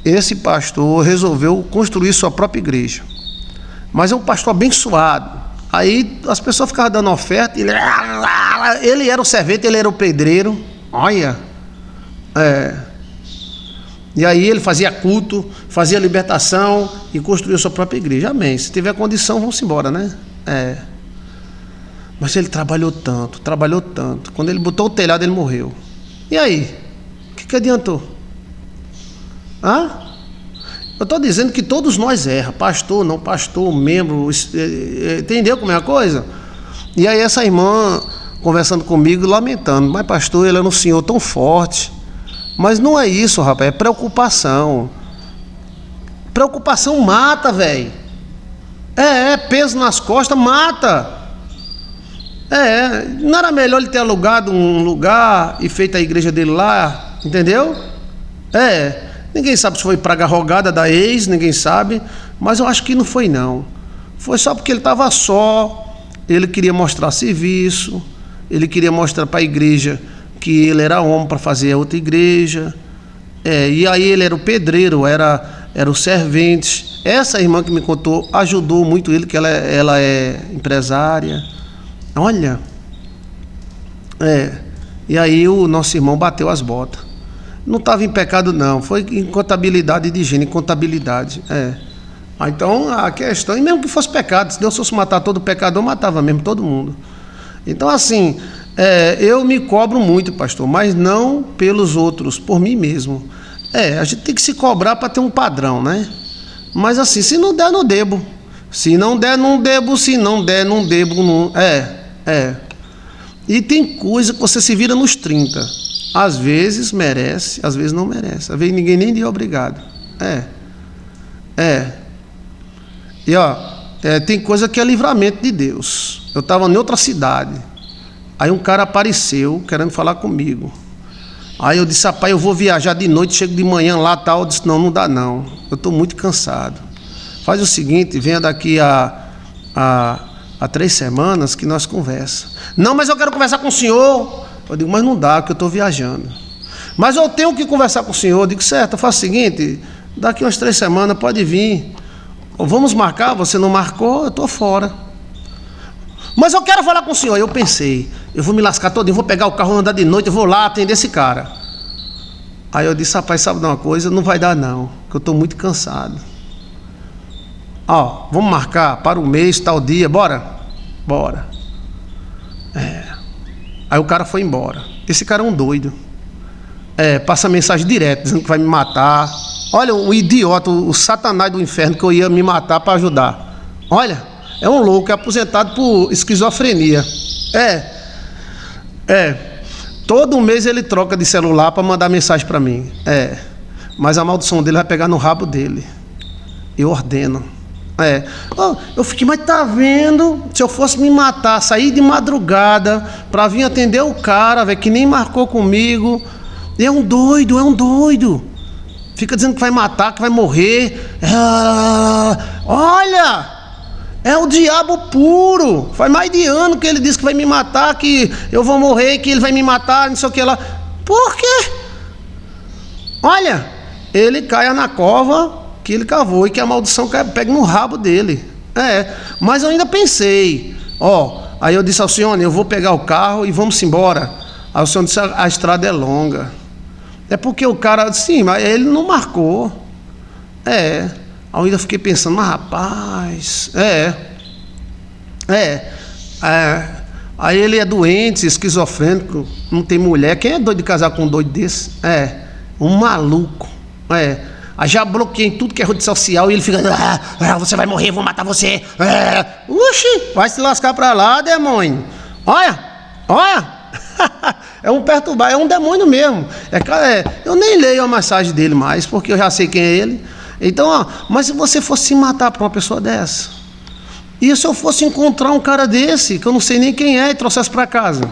esse pastor resolveu construir sua própria igreja. Mas é um pastor abençoado. Aí as pessoas ficavam dando oferta, ele era o servente, ele era o pedreiro. Olha. E aí ele fazia culto, fazia libertação e construiu sua própria igreja. Amém. Se tiver condição, vamos embora, né? Mas ele trabalhou tanto. Quando ele botou o telhado, ele morreu. E aí? O que adiantou? Eu estou dizendo que todos nós erramos. Pastor, não pastor, membro. Entendeu como é a coisa? E aí essa irmã conversando comigo, lamentando. Mas pastor, ele era um senhor tão forte. Mas não é isso, rapaz, é preocupação. Preocupação mata, velho. Peso nas costas mata. Não era melhor ele ter alugado um lugar e feito a igreja dele lá, entendeu? Ninguém sabe se foi praga rogada da ex, ninguém sabe, mas eu acho que não foi não. Foi só porque ele estava só, ele queria mostrar serviço, ele queria mostrar para a igreja que ele era homem para fazer a outra igreja. E aí ele era o pedreiro, era o servente. Essa irmã que me contou ajudou muito ele, que ela é empresária. Olha. E aí o nosso irmão bateu as botas. Não estava em pecado não, foi em contabilidade de higiene, contabilidade. Então a questão, e mesmo que fosse pecado, se Deus fosse matar todo pecador, matava mesmo todo mundo. Então assim, eu me cobro muito, pastor, mas não pelos outros, por mim mesmo. A gente tem que se cobrar para ter um padrão, né? Mas assim, se não der, não debo. Se não der, não debo. Se não der, não debo. Não. E tem coisa que você se vira nos 30. Às vezes merece, às vezes não merece. Às vezes ninguém nem diz obrigado. E ó, tem coisa que é livramento de Deus. Eu estava em outra cidade. Aí um cara apareceu querendo falar comigo. Aí eu disse, rapaz, eu vou viajar de noite, chego de manhã lá tal. Eu disse, não dá não. Eu estou muito cansado. Faz o seguinte, venha daqui a 3 semanas que nós conversamos. Não, mas eu quero conversar com o senhor. Eu digo, mas não dá, porque eu estou viajando. Mas eu tenho que conversar com o senhor. Eu digo, certo, eu faço o seguinte, daqui umas 3 semanas pode vir. Vamos marcar, você não marcou, eu estou fora. Mas eu quero falar com o senhor. Eu pensei, eu vou me lascar todo, eu vou pegar o carro, andar de noite, eu vou lá atender esse cara. Aí eu disse, rapaz, sabe de uma coisa? Não vai dar não, porque eu estou muito cansado. Vamos marcar para o mês, tal dia, bora? Bora. Aí o cara foi embora. Esse cara é um doido. Passa mensagem direto, dizendo que vai me matar. Olha, o idiota, o satanás do inferno que eu ia me matar para ajudar. Olha, é um louco, é aposentado por esquizofrenia. Todo mês ele troca de celular para mandar mensagem para mim. Mas a maldição dele vai pegar no rabo dele. Eu ordeno. Eu fiquei, mas tá vendo? Se eu fosse me matar, sair de madrugada para vir atender o cara, velho, que nem marcou comigo. É um doido. Fica dizendo que vai matar, que vai morrer. Olha, é o diabo puro. Faz mais de ano que ele disse que vai me matar, que eu vou morrer, que ele vai me matar, não sei o que lá. Por quê? Olha, ele caia na cova que ele cavou e que a maldição pega no rabo dele. Mas eu ainda pensei, aí eu disse ao senhor, eu vou pegar o carro e vamos embora. Aí o senhor disse, a estrada é longa. É porque o cara, sim, mas ele não marcou. Aí eu ainda fiquei pensando, mas rapaz, Aí ele é doente, esquizofrênico, não tem mulher. Quem é doido de casar com um doido desse? Um maluco. Aí já bloqueei tudo que é rede social e ele fica, você vai morrer, vou matar você. Uxi, vai se lascar pra lá, demônio. Olha. É um perturbar, é um demônio mesmo. Eu nem leio a mensagem dele mais, porque eu já sei quem é ele. Então, mas se você fosse se matar pra uma pessoa dessa, e se eu fosse encontrar um cara desse, que eu não sei nem quem é, e trouxesse pra casa?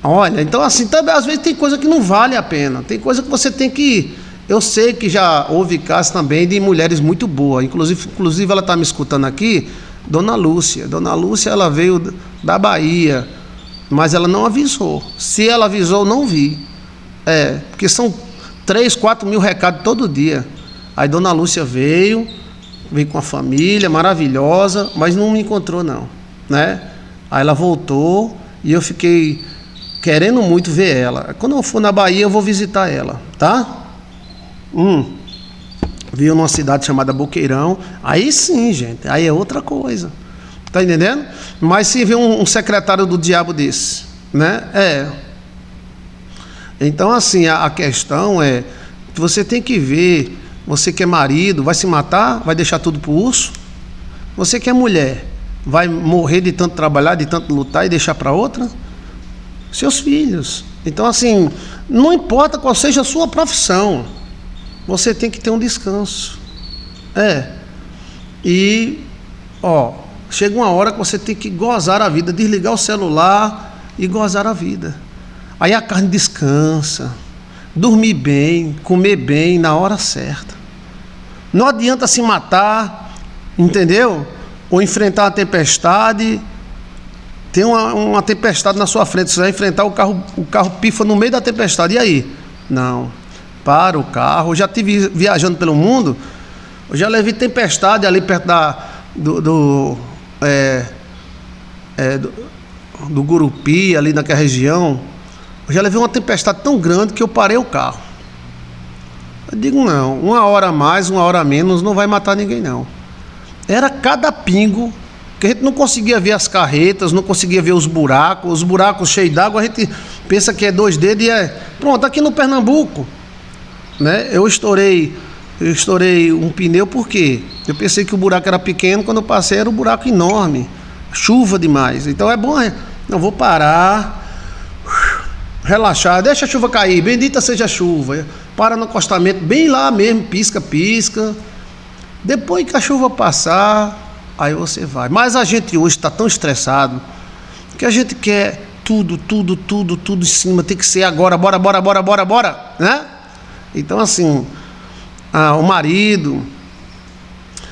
Olha, então assim, também às vezes tem coisa que não vale a pena. Tem coisa que você tem que... Eu sei que já houve casos também de mulheres muito boas. Inclusive ela está me escutando aqui, Dona Lúcia. Dona Lúcia, ela veio da Bahia, mas ela não avisou. Se ela avisou, eu não vi. Porque são 3, 4 mil recados todo dia. Aí Dona Lúcia veio com a família, maravilhosa, mas não me encontrou não, né? Aí ela voltou e eu fiquei querendo muito ver ela. Quando eu for na Bahia, eu vou visitar ela, tá? Viu numa cidade chamada Boqueirão. Aí sim, gente, aí é outra coisa. Tá entendendo? Mas se vê um secretário do diabo desse, né? Então assim, a questão é que você tem que ver. Você que é marido, vai se matar? Vai deixar tudo pro urso? Você que é mulher, vai morrer de tanto trabalhar, de tanto lutar e deixar para outra? Seus filhos. Então assim, não importa qual seja a sua profissão, você tem que ter um descanso. E chega uma hora que você tem que gozar a vida, desligar o celular e gozar a vida. Aí a carne descansa, dormir bem, comer bem na hora certa. Não adianta se matar, entendeu? Ou enfrentar uma tempestade. Tem uma tempestade na sua frente, você vai enfrentar o carro pifa no meio da tempestade, e aí? Não, para o carro. Eu já estive viajando pelo mundo, eu já levei tempestade ali perto do Gurupi, ali naquela região. Eu já levei uma tempestade tão grande que eu parei o carro. Eu digo, não, 1 hora a mais, 1 hora a menos, não vai matar ninguém não. Era cada pingo, que a gente não conseguia ver as carretas, não conseguia ver os buracos cheios d'água, a gente pensa que é 2 dedos e pronto, aqui no Pernambuco, né? Eu estourei um pneu, por quê? Eu pensei que o buraco era pequeno, quando eu passei era um buraco enorme, chuva demais. Então é bom, não vou parar, relaxar, deixa a chuva cair, bendita seja a chuva, para no acostamento, bem lá mesmo, pisca, depois que a chuva passar, aí você vai. Mas a gente hoje está tão estressado, que a gente quer tudo em cima, tem que ser agora, bora, né? Então assim, o marido,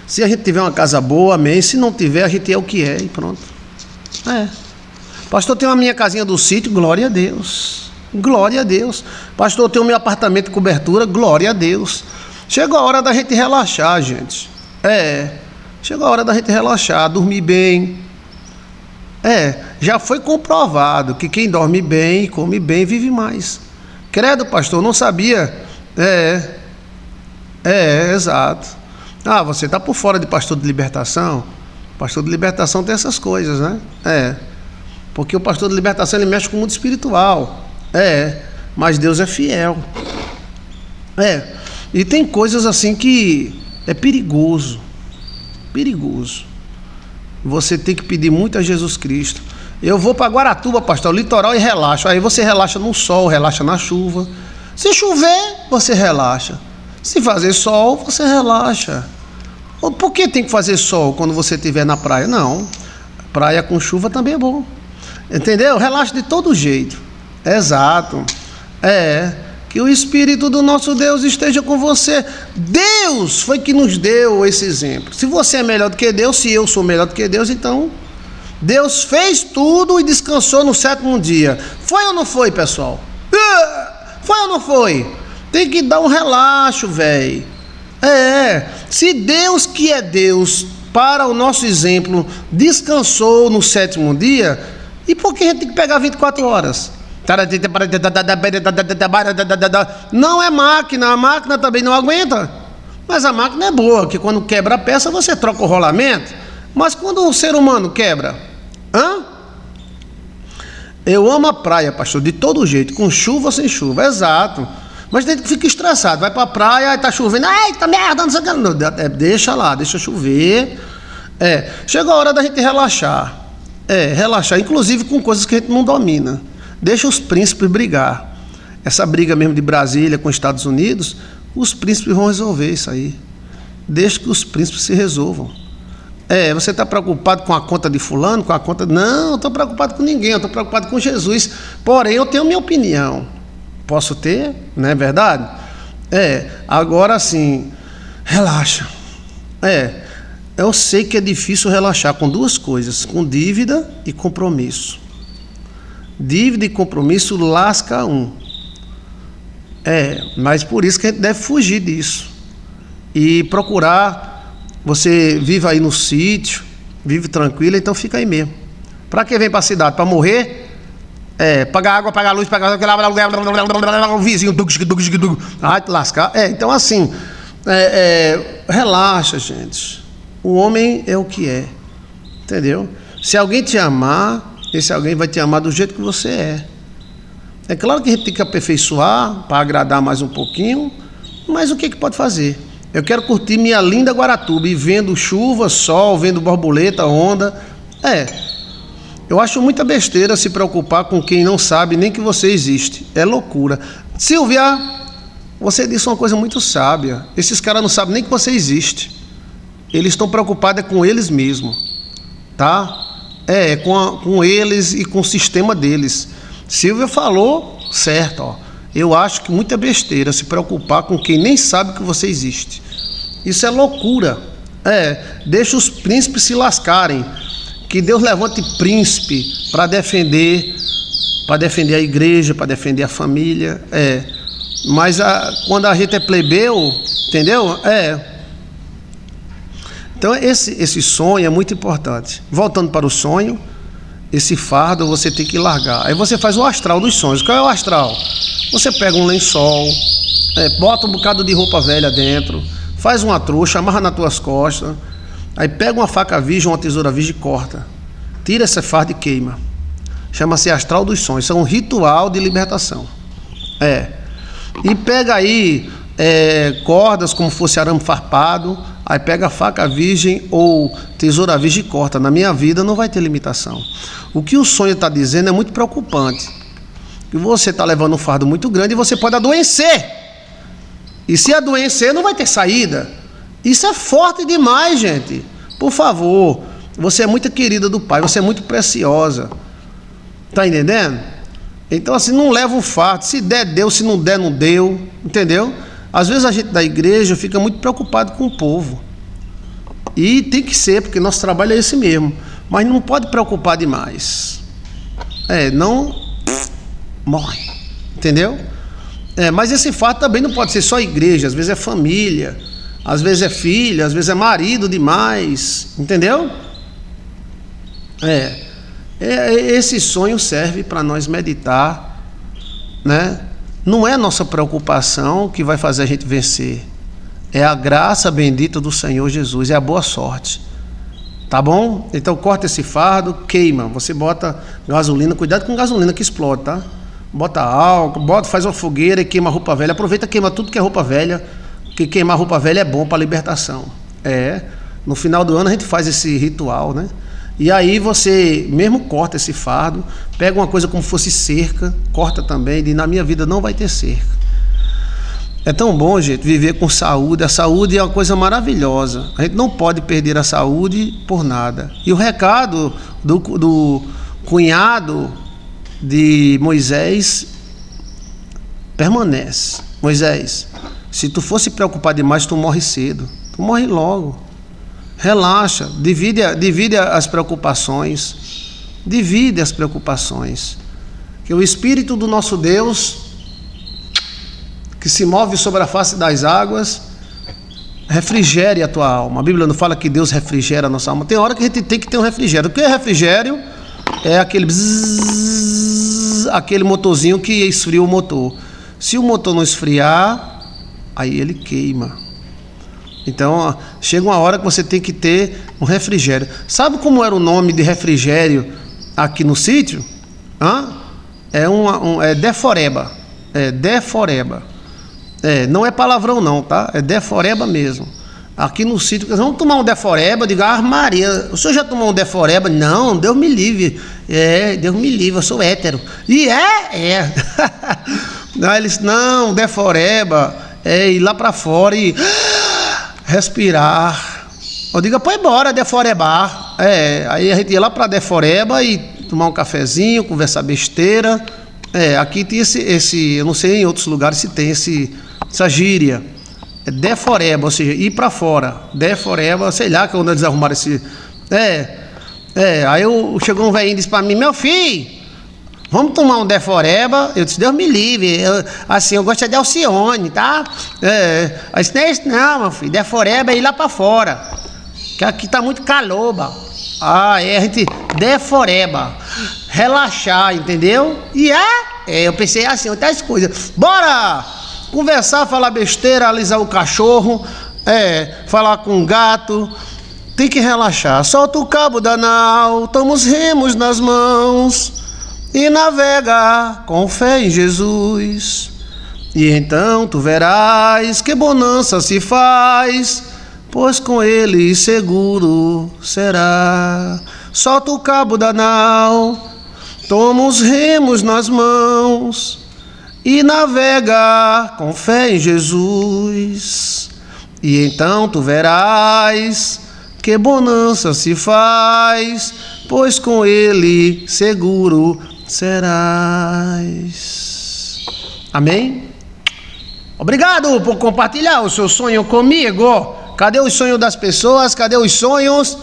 se a gente tiver uma casa boa, amém, se não tiver, a gente é o que é e pronto. Pastor, tem uma minha casinha do sítio, glória a Deus. Pastor, tem o meu apartamento de cobertura, glória a Deus. Chegou a hora da gente relaxar, gente. Chegou a hora da gente relaxar, dormir bem. Já foi comprovado que quem dorme bem e come bem vive mais. Credo, pastor, não sabia. Exato. Você está por fora de pastor de libertação? Pastor de libertação tem essas coisas, né? Porque o pastor de libertação, ele mexe com o mundo espiritual. Mas Deus é fiel. E tem coisas assim que é perigoso. Você tem que pedir muito a Jesus Cristo. Eu vou para Guaratuba, pastor, litoral, e relaxo. Aí você relaxa no sol, relaxa na chuva. Se chover, você relaxa. Se fazer sol, você relaxa. Por que tem que fazer sol quando você estiver na praia? Não, praia com chuva também é bom. Entendeu? Relaxa de todo jeito. Exato. Que o Espírito do nosso Deus esteja com você. Deus foi que nos deu esse exemplo. Se você é melhor do que Deus, se eu sou melhor do que Deus, então Deus fez tudo e descansou no 7º dia. Foi ou não foi, pessoal? Foi ou não foi? Tem que dar um relaxo, velho. Se Deus, que é Deus, para o nosso exemplo, descansou no 7º dia, e por que a gente tem que pegar 24 horas? Não é máquina, a máquina também não aguenta. Mas a máquina é boa, que quando quebra a peça, você troca o rolamento. Mas quando o ser humano quebra, eu amo a praia, pastor, de todo jeito, com chuva ou sem chuva, exato. Mas tem que ficar estressado, vai pra praia, aí tá chovendo, eita merda, não sei o que. Não, deixa lá, deixa chover. Chega a hora da gente relaxar. Relaxar, inclusive com coisas que a gente não domina. Deixa os príncipes brigar. Essa briga mesmo de Brasília com os Estados Unidos, os príncipes vão resolver isso aí. Deixa que os príncipes se resolvam. Você está preocupado com a conta de fulano, com a conta... Não, eu estou preocupado com ninguém, eu estou preocupado com Jesus. Porém, eu tenho minha opinião. Posso ter, não é verdade? Agora sim, relaxa. Eu sei que é difícil relaxar com duas coisas, com dívida e compromisso. Dívida e compromisso lasca um. Mas por isso que a gente deve fugir disso. E procurar... Você vive aí no sítio, vive tranquilo, então fica aí mesmo. Para que vem para a cidade? Para morrer? Pagar água, pagar luz, pagar o vizinho, ai, te lascar. Então assim, relaxa, gente. O homem é o que é, entendeu? Se alguém te amar, esse alguém vai te amar do jeito que você é. É claro que a gente tem que aperfeiçoar para agradar mais um pouquinho, mas o que pode fazer? Eu quero curtir minha linda Guaratuba e vendo chuva, sol, vendo borboleta, onda. Eu acho muita besteira se preocupar com quem não sabe nem que você existe. É loucura. Silvia, você disse uma coisa muito sábia. Esses caras não sabem nem que você existe. Eles estão preocupados com eles mesmos, tá? Com eles e com o sistema deles. Silvia falou certo, ó. Eu acho que muita besteira se preocupar com quem nem sabe que você existe. Isso é loucura. Deixa os príncipes se lascarem. Que Deus levante príncipe para defender a igreja, para defender a família. Mas quando a gente é plebeu, entendeu? Então esse sonho é muito importante. Voltando para o sonho, esse fardo você tem que largar. Aí você faz o astral dos sonhos. Qual é o astral? Você pega um lençol, bota um bocado de roupa velha dentro, faz uma trouxa, amarra nas tuas costas, aí pega uma faca virgem, uma tesoura virgem e corta. Tira essa farda e queima. Chama-se astral dos sonhos. Isso é um ritual de libertação. E pega aí cordas como fosse arame farpado, aí pega a faca virgem ou tesoura virgem e corta. Na minha vida não vai ter limitação. O que o sonho está dizendo é muito preocupante. Que você está levando um fardo muito grande e você pode adoecer. E se adoecer, não vai ter saída. Isso é forte demais, gente. Por favor, você é muito querida do Pai, você é muito preciosa. Está entendendo? Então assim, não leva um fardo. Se der, deu. Se não der, não deu. Entendeu? Às vezes a gente da igreja fica muito preocupado com o povo. E tem que ser, porque nosso trabalho é esse mesmo. Mas não pode preocupar demais. Não morre. Entendeu? Mas esse fato também não pode ser só igreja. Às vezes é família, às vezes é filha, às vezes é marido demais. Entendeu? Esse sonho serve para nós meditar, né? Não é a nossa preocupação que vai fazer a gente vencer. É a graça bendita do Senhor Jesus, é a boa sorte. Tá bom? Então corta esse fardo, queima. Você bota gasolina, cuidado com gasolina que explode, tá? Bota álcool, faz uma fogueira e queima a roupa velha. Aproveita e queima tudo que é roupa velha, porque queimar roupa velha é bom para libertação. No final do ano a gente faz esse ritual, né? E aí você mesmo corta esse fardo, pega uma coisa como fosse cerca, corta também, e na minha vida não vai ter cerca. É tão bom, gente, viver com saúde. A saúde é uma coisa maravilhosa. A gente não pode perder a saúde por nada. E o recado do cunhado de Moisés permanece. Moisés, se tu for se preocupar demais, tu morre cedo. Tu morre logo. Relaxa, divide as preocupações. Divide as preocupações. Que o Espírito do nosso Deus, que se move sobre a face das águas, refrigere a tua alma. A Bíblia não fala que Deus refrigera a nossa alma. Tem hora que a gente tem que ter um refrigério. O que é refrigério? É aquele bzzz, aquele motorzinho que esfria o motor. Se o motor não esfriar, aí ele queima. Então, chega uma hora que você tem que ter um refrigério. Sabe como era o nome de refrigério aqui no sítio? É deforeba. É deforeba. Não é palavrão não, tá? É deforeba mesmo. Aqui no sítio, vamos tomar um deforeba. Eu digo, Maria, o senhor já tomou um deforeba? Não, Deus me livre. Deus me livre, eu sou hétero. E é. Aí eles, não, deforeba é ir lá pra fora e respirar. Eu digo, pô, embora, deforebar. Aí a gente ia lá pra deforeba e tomar um cafezinho, conversar besteira. Aqui tem esse, eu não sei em outros lugares se tem essa gíria. É deforeba, ou seja, ir pra fora. Deforeba, sei lá que onde eles arrumaram esse. Aí chegou um velhinho e disse pra mim, meu filho, vamos tomar um deforeba? Eu disse, Deus me livre, eu gosto de Alcione, tá? Aí disse, não é isso não, meu filho, deforeba é ir lá pra fora, que aqui tá muito calor, a gente deforeba, relaxar, entendeu? E eu pensei assim, outras coisas, bora conversar, falar besteira, alisar o cachorro, falar com o gato. Tem que relaxar, solta o cabo da nau, toma os remos nas mãos e navega com fé em Jesus. E então tu verás que bonança se faz, pois com ele seguro será. Solta o cabo da nau, toma os remos nas mãos e navega com fé em Jesus. E então tu verás que bonança se faz, pois com ele seguro serás. Amém? Obrigado por compartilhar o seu sonho comigo. Cadê os sonhos das pessoas? Cadê os sonhos